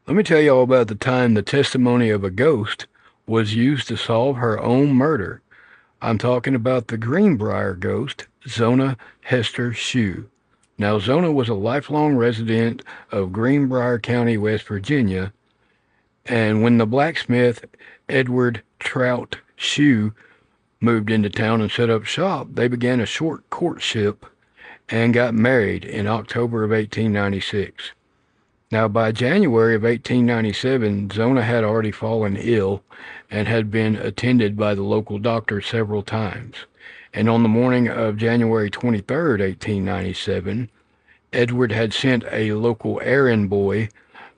Let me tell you all about the time the testimony of a ghost was used to solve her own murder. I'm talking about the Greenbrier ghost, Zona Hester Shue. Now, Zona was a lifelong resident of Greenbrier County, West Virginia, and when the blacksmith Edward Trout Shue moved into town and set up shop, they began a short courtship and got married in October of 1896. Now, by January of 1897, Zona had already fallen ill and had been attended by the local doctor several times. And on the morning of January 23rd, 1897, Edward had sent a local errand boy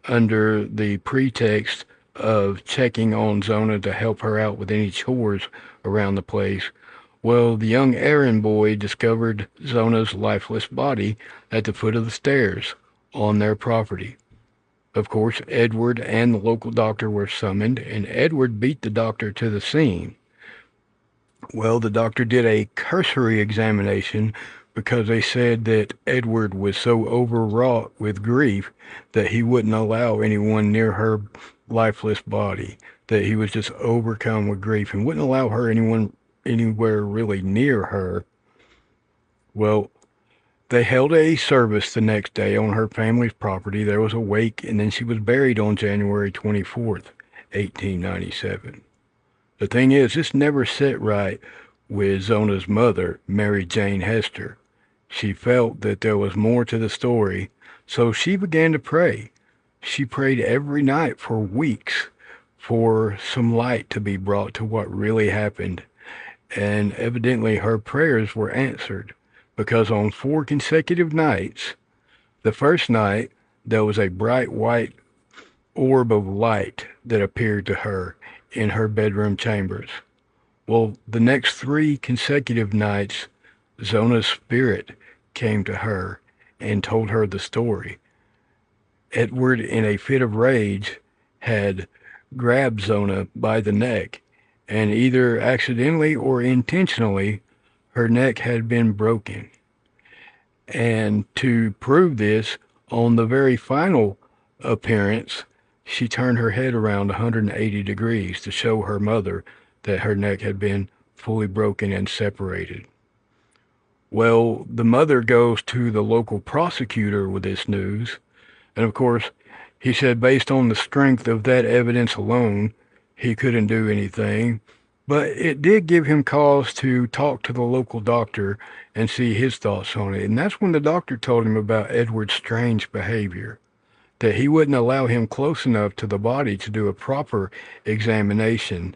under the pretext of checking on Zona to help her out with any chores around the place. Well, the young errand boy discovered Zona's lifeless body at the foot of the stairs on their property. Of course, Edward and the local doctor were summoned, and Edward beat the doctor to the scene. Well, the doctor did a cursory examination because they said that Edward was so overwrought with grief that he wouldn't allow anyone near her lifeless body, that he was just overcome with grief and wouldn't allow her anyone anywhere really near her. Well, they held a service the next day on her family's property. There was a wake, and then she was buried on January 24th, 1897. The thing is, this never set right with Zona's mother, Mary Jane Hester. She felt that there was more to the story, so she began to pray. She prayed every night for weeks for some light to be brought to what really happened. And evidently her prayers were answered because on 4 consecutive nights, the first night there was a bright white orb of light that appeared to her in her bedroom chambers. Well, the next 3 consecutive nights, Zona's spirit came to her and told her the story. Edward, in a fit of rage, had grabbed Zona by the neck, and either accidentally or intentionally, her neck had been broken. And to prove this, on the very final appearance, she turned her head around 180 degrees to show her mother that her neck had been fully broken and separated. Well, the mother goes to the local prosecutor with this news, and of course, he said based on the strength of that evidence alone, he couldn't do anything. But it did give him cause to talk to the local doctor and see his thoughts on it. And that's when the doctor told him about Edward's strange behavior, that he wouldn't allow him close enough to the body to do a proper examination.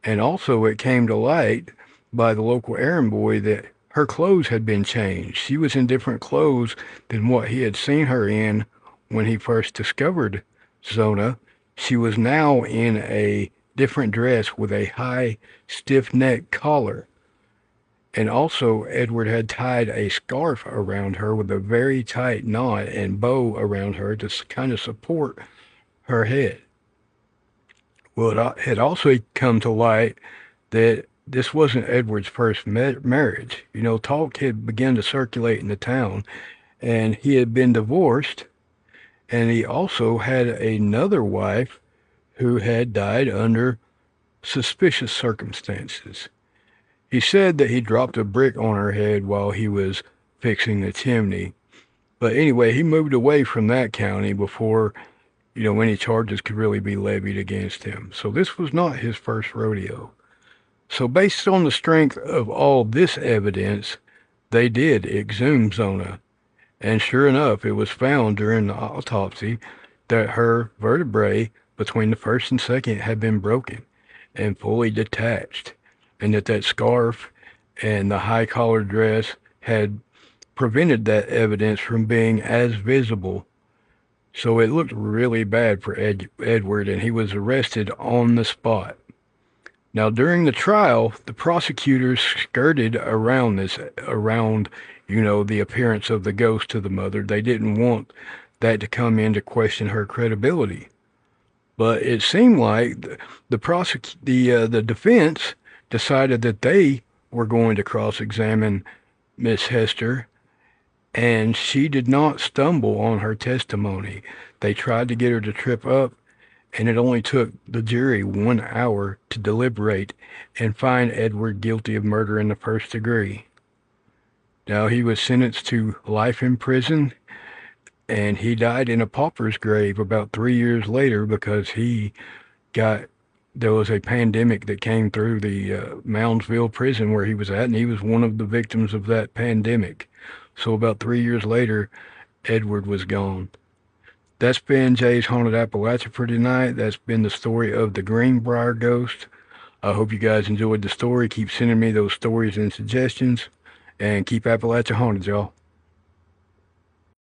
And also, it came to light by the local errand boy that her clothes had been changed. She was in different clothes than what he had seen her in when he first discovered Zona. She was now in a different dress with a high, stiff neck collar. And also, Edward had tied a scarf around her with a very tight knot and bow around her to kind of support her head. Well, it had also come to light that this wasn't Edward's first marriage. You know, talk had begun to circulate in the town, and he had been divorced, and he also had another wife who had died under suspicious circumstances. He said that he dropped a brick on her head while he was fixing the chimney. But anyway, he moved away from that county before, any charges could really be levied against him. So this was not his first rodeo. So based on the strength of all this evidence, they did exhume Zona. And sure enough, it was found during the autopsy that her vertebrae between the first and second had been broken and fully detached, and that scarf and the high collared dress had prevented that evidence from being as visible. So it looked really bad for Edward, and he was arrested on the spot. Now, during the trial, the prosecutors skirted around the appearance of the ghost to the mother. They didn't want that to come in to question her credibility. But it seemed like the defense decided that they were going to cross-examine Miss Hester, and she did not stumble on her testimony. They tried to get her to trip up, and it only took the jury 1 hour to deliberate and find Edward guilty of murder in the first degree. Now, he was sentenced to life in prison, and he died in a pauper's grave about 3 years later because there was a pandemic that came through the Moundsville prison where he was at, and he was one of the victims of that pandemic. So about 3 years later, Edward was gone. That's been Jay's Haunted Appalachia for tonight. That's been the story of the Greenbrier ghost. I hope you guys enjoyed the story. Keep sending me those stories and suggestions, and keep Appalachia haunted, y'all.